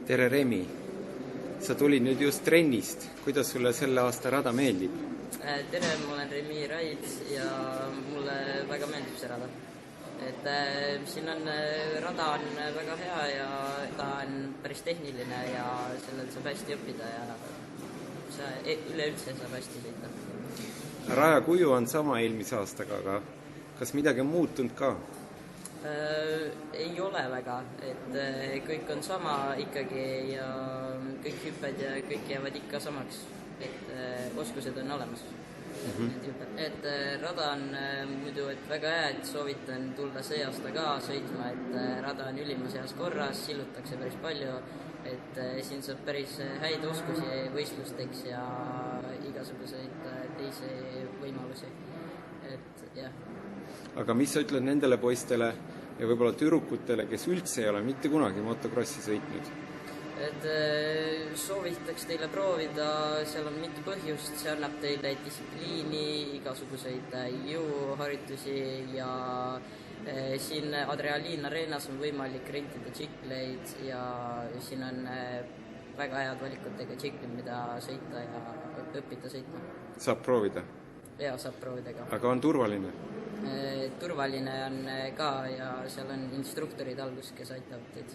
Tere Remi, sa tulid nüüd just trennist, kuidas sulle selle aasta rada meeldib? Tere, ma olen Remi Raid ja mulle väga meeldib see rada. Siin on rada on väga hea ja ta on päris tehniline ja sellel saab hästi õppida ja üleüldse saab hästi sõita. Raja kuju on sama eelmise aastaga, aga kas midagi on muutunud ka? Ei ole väga, kõik on sama ikkagi ja kõik hüpped ja kõik jäävad ikka samaks, oskused on olemas. Rada on muidu väga hea, soovitan tulla see aasta ka sõitma, rada on ülimas heas korras, sillutakse päris palju, siin saab päris häid oskusi võistlusteks ja igasuguseid teisi võimalusi, Aga mis sa ütled nendele poistele ja võib-olla tüdrukutele, kes üldse ei ole mitte kunagi motokrossi sõitnud? Soovitaks teile proovida, seal on mitu põhjust, see annab teile distsipliini, igasuguseid jõuharjutusi ja siin Adrenaliin Areenas on võimalik rentida tšikleid ja siin on väga head valikutega tšiklid, mida sõita ja õppida sõitma. Saab proovida? Jaa, saab proovida ka. Aga on turvaline? Turvaline on ka ja seal on instruktorid algus, kes aitavad teid.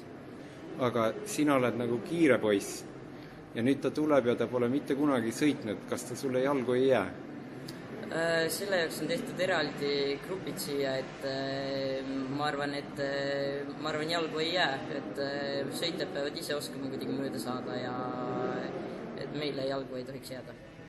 Aga sina oled nagu kiire poiss ja nüüd ta tuleb ja ta pole mitte kunagi sõitnud. Kas ta sulle jalgu ei jää? Selle jaoks on tehtud eraldi grupid siia, ma arvan, jalgu ei jää, sõitjad peavad ise oskama kuidagi mööda saada ja meile jalgu ei tohiks jääda.